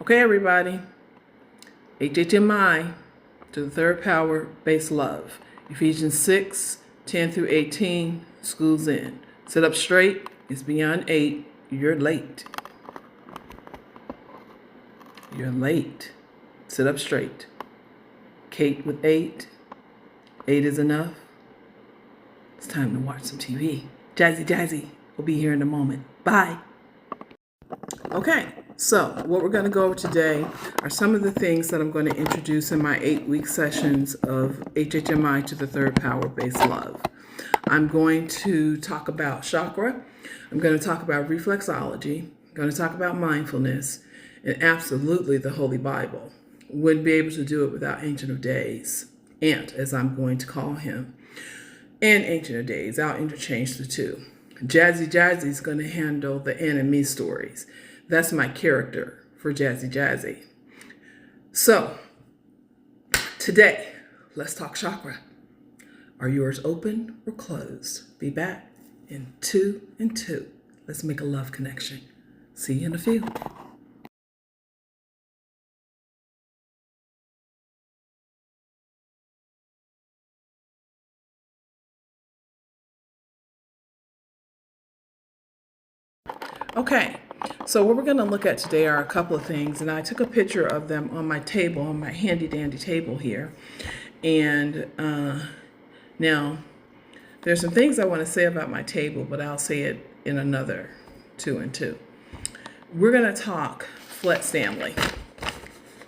Okay, everybody. HHMI to the third power, base love. Ephesians 6:10 through 18, school's in. Sit up straight. It's beyond 8. You're late. You're late. Sit up straight. Kate with 8. 8 is enough. It's time to watch some TV. Jazzy will be here in a moment. Bye. Okay, so what we're going to go over today are some of the things that I'm going to introduce in my 8-week sessions of HHMI to the third power, base love. I'm going to talk about chakra. I'm going to talk about reflexology. I'm going to talk about mindfulness and absolutely the Holy Bible. Wouldn't be able to do it without Ancient of Days, Ant, as I'm going to call him, and Ancient of Days. I'll interchange the two. Jazzy is going to handle the Ann and me stories. That's my character for Jazzy. So, today, let's talk chakra. Are yours open or closed? Be back in 2 and 2. Let's make a love connection. See you in a few. Okay, so what we're going to look at today are a couple of things, and I took a picture of them on my table, on my handy dandy table here. And now, there's some things I want to say about my table, but I'll say it in another 2 and 2. We're going to talk Flet Stanley.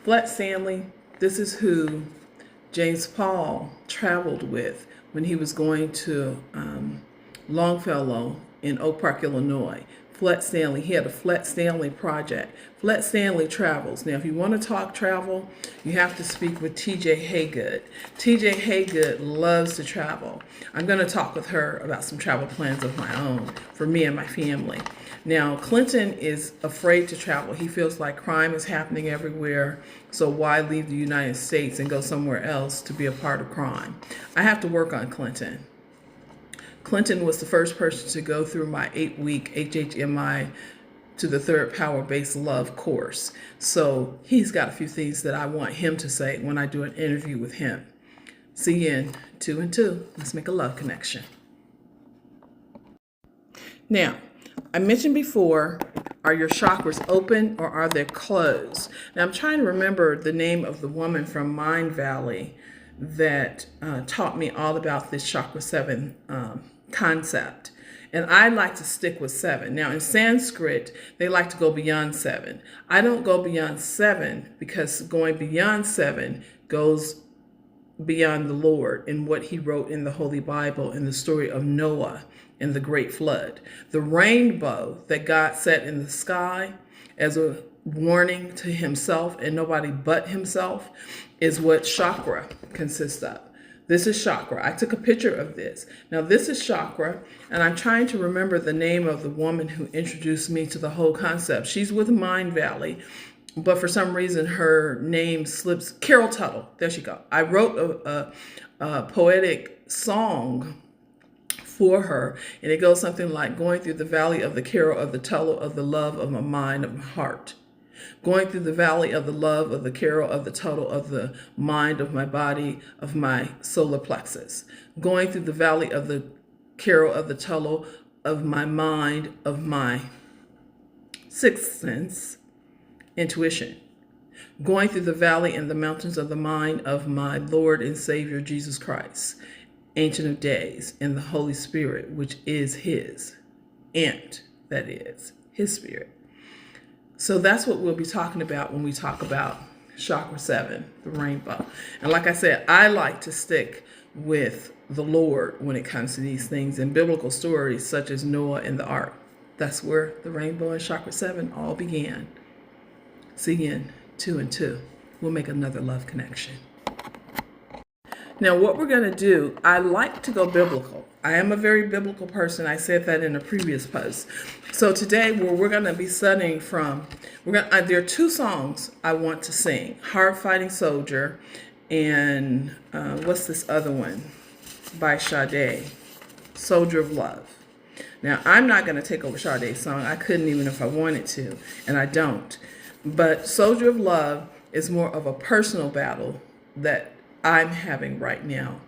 Flet Stanley, this is who James Paul traveled with when he was going to Longfellow in Oak Park, Illinois. Flet Stanley, he had a Flet Stanley project. Flet Stanley travels. Now, if you want to talk travel, you have to speak with T.J. Haygood. T.J. Haygood loves to travel. I'm going to talk with her about some travel plans of my own for me and my family. Now, Clinton is afraid to travel. He feels like crime is happening everywhere, so why leave the United States and go somewhere else to be a part of crime? I have to work on Clinton. Clinton was the first person to go through my 8-week HHMI to the third power base love course. So he's got a few things that I want him to say when I do an interview with him. See you in 2 and 2. Let's make a love connection. Now, I mentioned before, are your chakras open or are they closed? Now, I'm trying to remember the name of the woman from Mind Valley that taught me all about this chakra 7 concept. And I like to stick with 7. Now, in Sanskrit, they like to go beyond 7. I don't go beyond 7 because going beyond 7 goes beyond the Lord and what he wrote in the Holy Bible in the story of Noah and the great flood. The rainbow that God set in the sky as a warning to himself and nobody but himself is what chakra consists of. This is chakra. I took a picture of this. Now, this is chakra, and I'm trying to remember the name of the woman who introduced me to the whole concept. She's with Mind Valley, but for some reason her name slips. Carol Tuttle. There she go. I wrote a poetic song for her, and it goes something like, going through the valley of the Carol of the Tuttle of the love of my mind, of my heart. Going through the valley of the love of the Carol of the Tuttle of the mind, of my body, of my solar plexus. Going through the valley of the Carol of the Tuttle of my mind, of my sixth sense, intuition. Going through the valley and the mountains of the mind of my Lord and Savior Jesus Christ, Ancient of Days, and the Holy Spirit, which is his, and that is his spirit. So that's what we'll be talking about when we talk about chakra 7, the rainbow. And like I said, I like to stick with the Lord when it comes to these things in biblical stories such as Noah and the ark. That's where the rainbow and chakra 7 all began. See you in 2 and 2. We'll make another love connection. Now, what we're going to do, I like to go biblical. I am a very biblical person. I said that in a previous post. So today, we're going to be studying from, there are 2 songs I want to sing. Hard Fighting Soldier and what's this other one by Sade, Soldier of Love. Now, I'm not going to take over Sade's song. I couldn't even if I wanted to, and I don't. But Soldier of Love is more of a personal battle that I'm having right now.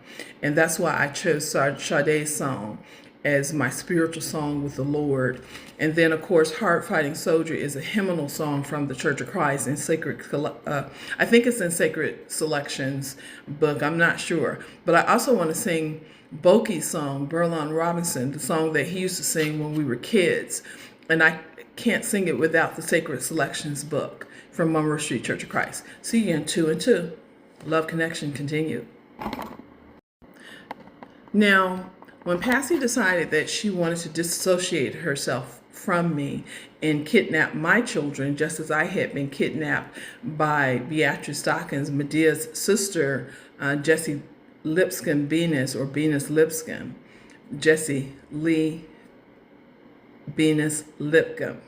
And that's why I chose Sade's song as my spiritual song with the Lord. And then, of course, Hard Fighting Soldier is a hymnal song from the Church of Christ in I think it's in Sacred Selections book. I'm not sure. But I also want to sing Boki's song, Burlon Robinson, the song that he used to sing when we were kids. And I can't sing it without the Sacred Selections book from Monroe Street Church of Christ. See you in 2 and 2. Love Connection continued. Now, when Patsy decided that she wanted to dissociate herself from me and kidnap my children, just as I had been kidnapped by Beatrice Dawkins, Medea's sister, Jessie Lipscomb Venus, or Venus Lipscomb, Jessie Lee Venus Lipscomb,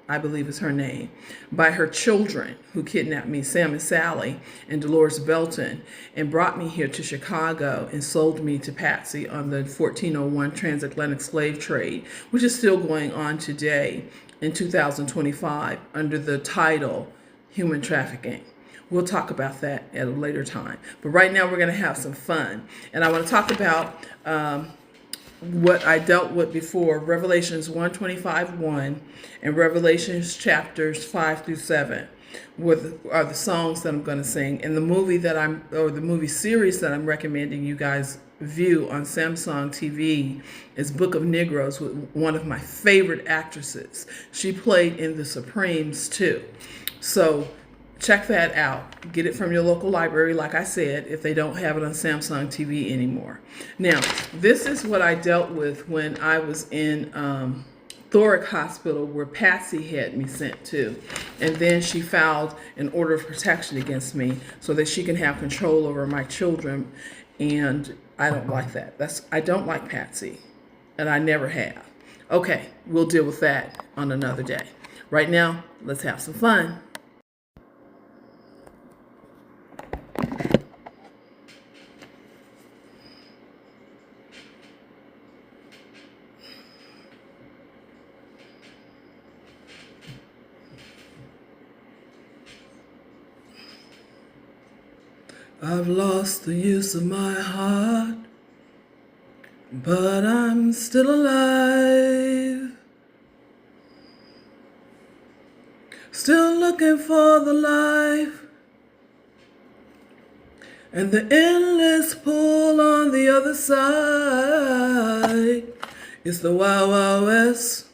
I believe is her name, by her children who kidnapped me, Sam and Sally and Dolores Belton, and brought me here to Chicago and sold me to Patsy on the 1401 transatlantic slave trade, which is still going on today in 2025 under the title Human Trafficking. We'll talk about that at a later time. But right now we're going to have some fun. And I want to talk about what I dealt with before, Revelations 1:25-1 and Revelations chapters 5-7 are the songs that I'm going to sing. And the movie the movie series that I'm recommending you guys view on Samsung TV is Book of Negroes with one of my favorite actresses. She played in The Supremes too. So check that out. Get it from your local library, like I said, if they don't have it on Samsung TV anymore. Now, this is what I dealt with when I was in Thoric Hospital, where Patsy had me sent to. And then she filed an order of protection against me so that she can have control over my children. And I don't like that. I don't like Patsy, and I never have. Okay, we'll deal with that on another day. Right now, let's have some fun. I've lost the use of my heart, but I'm still alive. Still looking for the life and the endless pull on the other side. It's the Wild Wild West.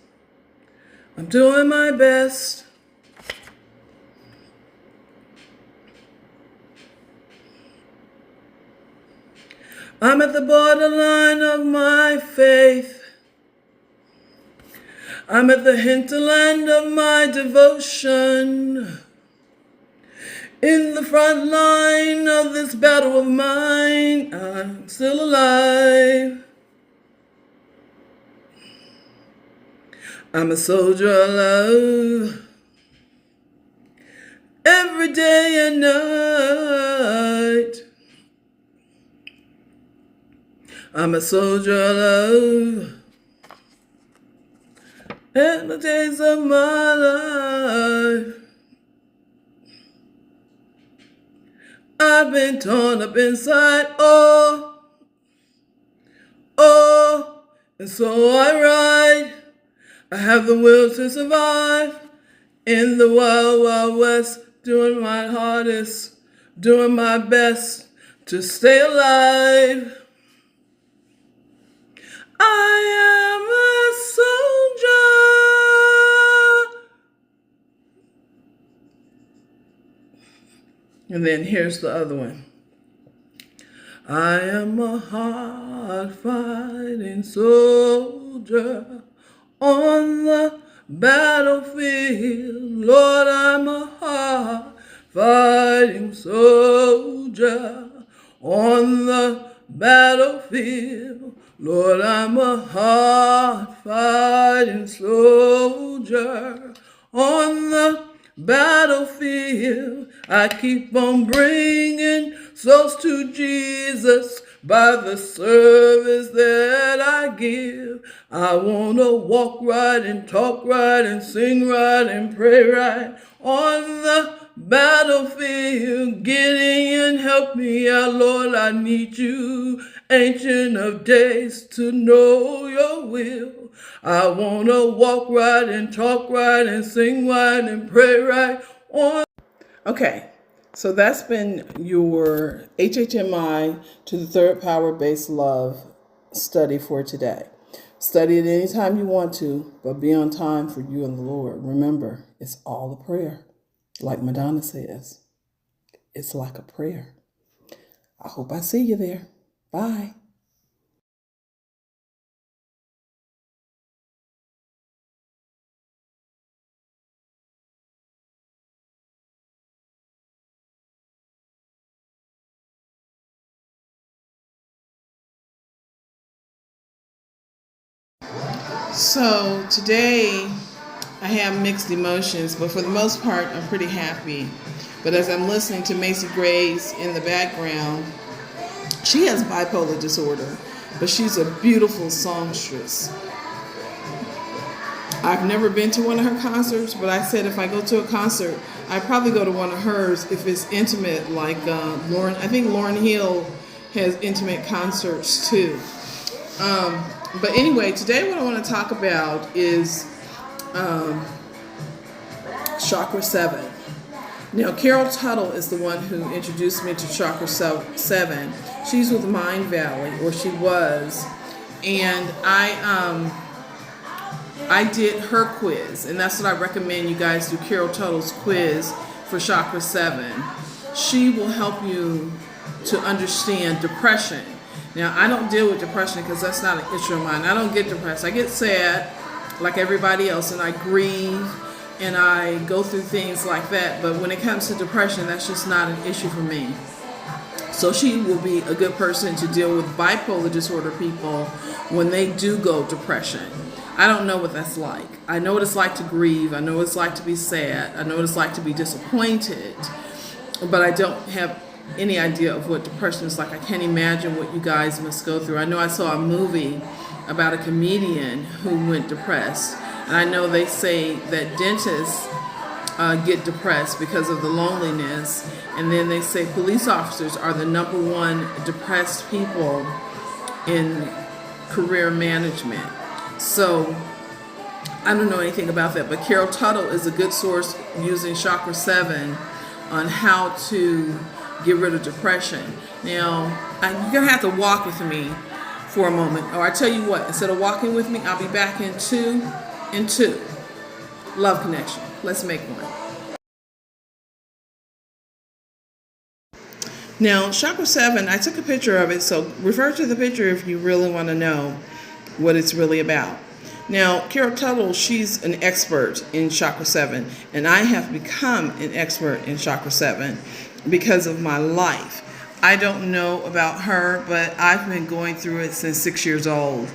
I'm doing my best. I'm at the borderline of my faith. I'm at the hinterland of my devotion. In the front line of this battle of mine, I'm still alive. I'm a soldier of love. Every day and night. I'm a soldier of love, and the days of my life. I've been torn up inside, oh, and so I ride. I have the will to survive in the Wild Wild West, doing my hardest, doing my best to stay alive. I am a soldier. And then here's the other one. I am a hard-fighting soldier on the battlefield. Lord, I'm a hard-fighting soldier on the battlefield. Lord, I'm a hard-fighting soldier on the battlefield. I keep on bringing souls to Jesus, by the service that I give. I want to walk right and talk right and sing right and pray right on the battlefield. Gideon, help me out, Lord, I need you. Ancient of days, to know your will. I want to walk right and talk right and sing right and pray right on. Okay, so that's been your HHMI to the third power based love study for today. Study it anytime you want to, but be on time for you and the Lord. Remember, it's all a prayer. Like Madonna says, it's like a prayer. I hope I see you there. Bye. So today I have mixed emotions, but for the most part, I'm pretty happy. But as I'm listening to Macy Grace in the background, she has bipolar disorder, but she's a beautiful songstress. I've never been to one of her concerts, but I said if I go to a concert, I'd probably go to one of hers if it's intimate, like Lauryn. I think Lauryn Hill has intimate concerts too. But anyway, today what I want to talk about is Chakra 7. Now, Carol Tuttle is the one who introduced me to Chakra 7. She's with Mind Valley, or she was, and I did her quiz, and that's what I recommend you guys do, Carol Tuttle's quiz for Chakra 7. She will help you to understand depression. Now, I don't deal with depression because that's not an issue of mine. I don't get depressed. I get sad like everybody else, and I grieve, and I go through things like that. But when it comes to depression, that's just not an issue for me. So she will be a good person to deal with bipolar disorder people when they do go depression. I don't know what that's like. I know what it's like to grieve. I know what it's like to be sad. I know what it's like to be disappointed. But I don't have any idea of what depression is like. I can't imagine what you guys must go through. I know I saw a movie about a comedian who went depressed. And I know they say that dentists get depressed because of the loneliness. And then they say police officers are the #1 depressed people in career management. So I don't know anything about that, but Carol Tuttle is a good source using Chakra 7 on how to get rid of depression. Now, you're going to have to walk with me for a moment. Or I tell you what, instead of walking with me, I'll be back in two. Love connection. Let's make one. Now, Chakra 7, I took a picture of it, so refer to the picture if you really want to know what it's really about. Now, Carol Tuttle, she's an expert in Chakra 7, and I have become an expert in Chakra 7 because of my life. I don't know about her, but I've been going through it since 6 years old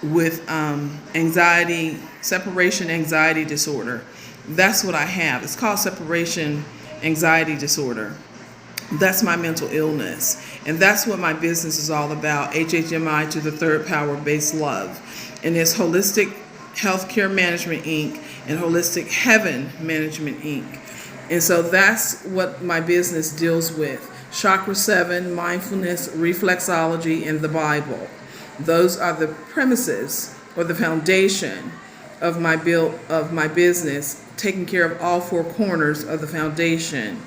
with anxiety, separation anxiety disorder. That's what I have. It's called separation anxiety disorder. That's my mental illness. And that's what my business is all about, HHMI to the third power based love. And it's Holistic Healthcare Management, Inc. and Holistic Heaven Management, Inc. And so that's what my business deals with. Chakra 7, mindfulness, reflexology, and the Bible. Those are the premises or the foundation of my business, taking care of all four corners of the foundation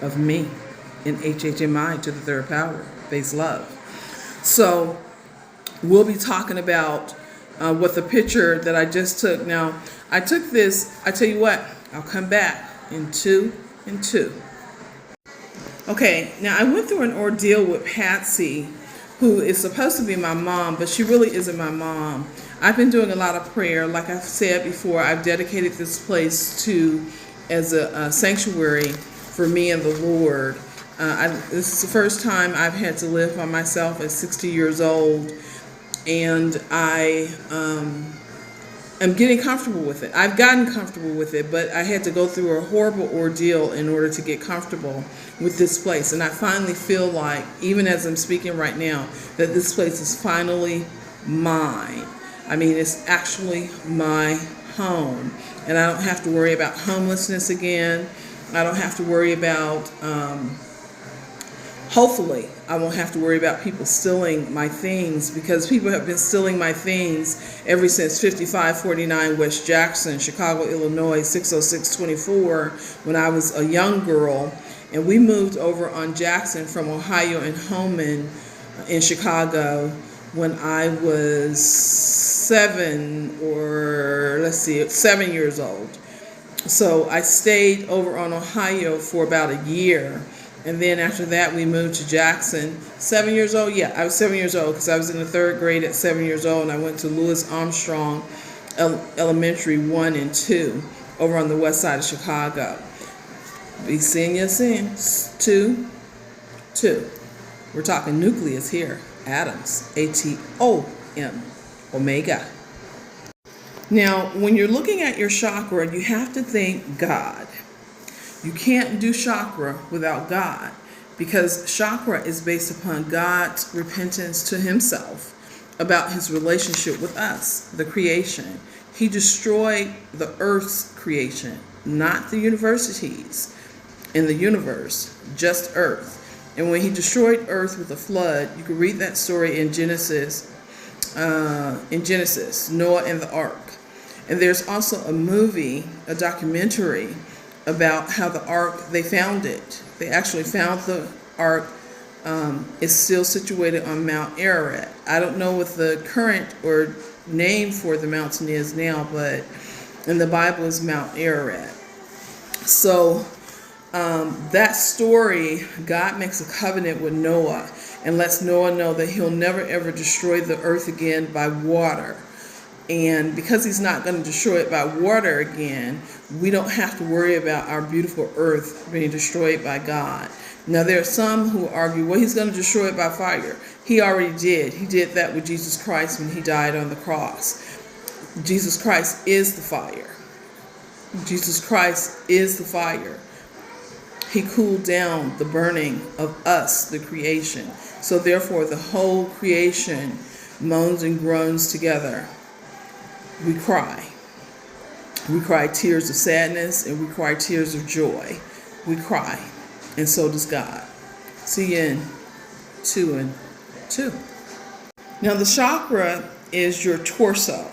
of me in HHMI to the third power, based love. So we'll be talking about what the picture that I just took. Now, I took this, I tell you what, I'll come back in two. Okay, now I went through an ordeal with Patsy, who is supposed to be my mom, but she really isn't my mom. I've been doing a lot of prayer. Like I've said before, I've dedicated this place as a sanctuary for me and the Lord. This is the first time I've had to live by myself at 60 years old, and I'm getting comfortable with it. I've gotten comfortable with it, but I had to go through a horrible ordeal in order to get comfortable with this place. And I finally feel like, even as I'm speaking right now, that this place is finally mine. I mean, it's actually my home. And I don't have to worry about homelessness again. I don't have to worry about, hopefully, I won't have to worry about people stealing my things, because people have been stealing my things ever since 5549 West Jackson, Chicago, Illinois, 60624, when I was a young girl. And we moved over on Jackson from Ohio and Homan in Chicago when I was 7 years old. So I stayed over on Ohio for about a year. And then after that, we moved to Jackson. 7 years old? Yeah, I was 7 years old because I was in the 3rd grade at 7 years old. And I went to Louis Armstrong Elementary 1 and 2 over on the west side of Chicago. Be seeing you soon. 2. We're talking nucleus here. Atoms. A-T-O-M. Omega. Now, when you're looking at your chakra, you have to think God. You can't do chakra without God, because chakra is based upon God's repentance to himself about his relationship with us, the creation. He destroyed the earth's creation, not the universities in the universe, just earth. And when he destroyed earth with a flood, you can read that story in Genesis, Noah and the Ark. And there's also a movie, a documentary, about how the ark, they found it. They actually found the ark. It's still situated on Mount Ararat. I don't know what the current or name for the mountain is now, but in the Bible is Mount Ararat. So that story, God makes a covenant with Noah and lets Noah know that he'll never ever destroy the earth again by water. And because he's not going to destroy it by water again, we don't have to worry about our beautiful earth being destroyed by God. Now, there are some who argue, well, he's going to destroy it by fire. He already did. He did that with Jesus Christ when he died on the cross. Jesus Christ is the fire. Jesus Christ is the fire. He cooled down the burning of us, the creation. So therefore, the whole creation moans and groans together. We cry. We cry tears of sadness and we cry tears of joy. We cry, and so does God. See you in 2 and 2. Now the chakra is your torso.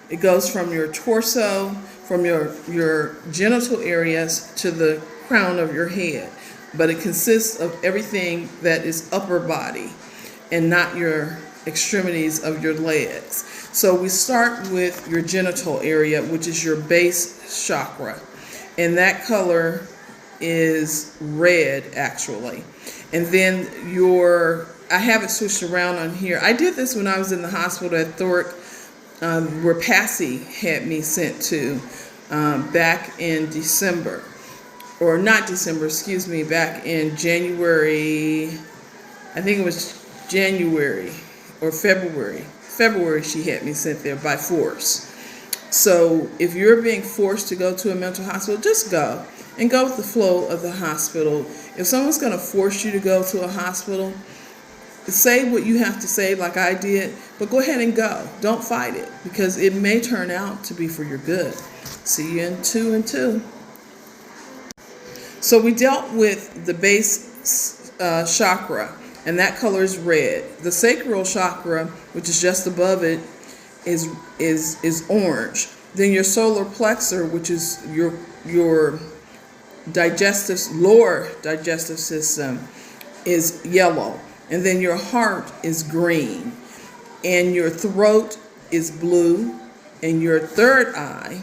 It goes from your torso, from your genital areas to the crown of your head. But it consists of everything that is upper body and not your extremities of your legs. So we start with your genital area, which is your base chakra. And that color is red, actually. And then I have it switched around on here. I did this when I was in the hospital at Thorpe, where Passy had me sent to back in December. Or not December, excuse me, back in January. I think it was January or February. February she had me sent there by force. So if you're being forced to go to a mental hospital, just go and go with the flow of the hospital. If someone's going to force you to go to a hospital, say what you have to say like I did, but go ahead and go. Don't fight it, because it may turn out to be for your good. See you in 2 and 2. So we dealt with the base chakra, and that color is red. The sacral chakra, which is just above it, is orange. Then your solar plexus, which is your lower digestive system, is yellow. And then your heart is green. And your throat is blue. And your third eye,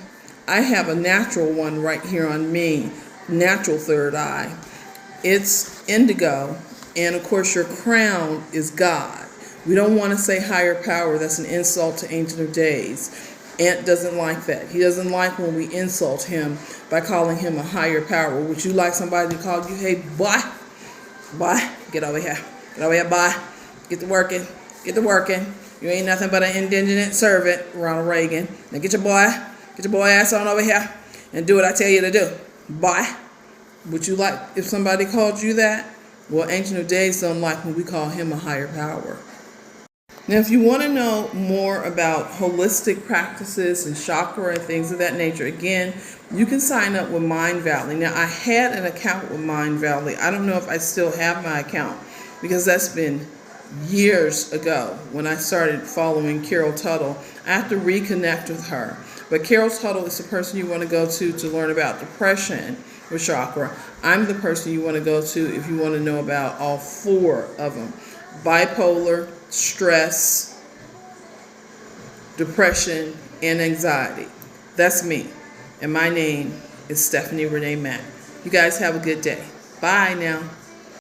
I have a natural one right here on me, natural third eye. It's indigo. And of course, your crown is God. We don't want to say higher power. That's an insult to Ancient of Days. Ant doesn't like that. He doesn't like when we insult him by calling him a higher power. Would you like somebody to call you, hey, boy, get over here. Get over here, boy. Get to working. You ain't nothing but an indigent servant, Ronald Reagan. Now get your boy ass on over here and do what I tell you to do. Boy. Would you like if somebody called you that? Well, Ancient of Days don't like when we call him a higher power. Now, if you want to know more about holistic practices and chakra and things of that nature, again, you can sign up with Mindvalley. Now, I had an account with Mindvalley. I don't know if I still have my account because that's been years ago when I started following Carol Tuttle. I have to reconnect with her. But Carol Tuttle is the person you want to go to learn about depression with chakra. I'm the person you want to go to if you want to know about all four of them: bipolar, stress, depression, and anxiety. That's me. And my name is Stephanie Renee Mack. You guys have a good day. Bye now.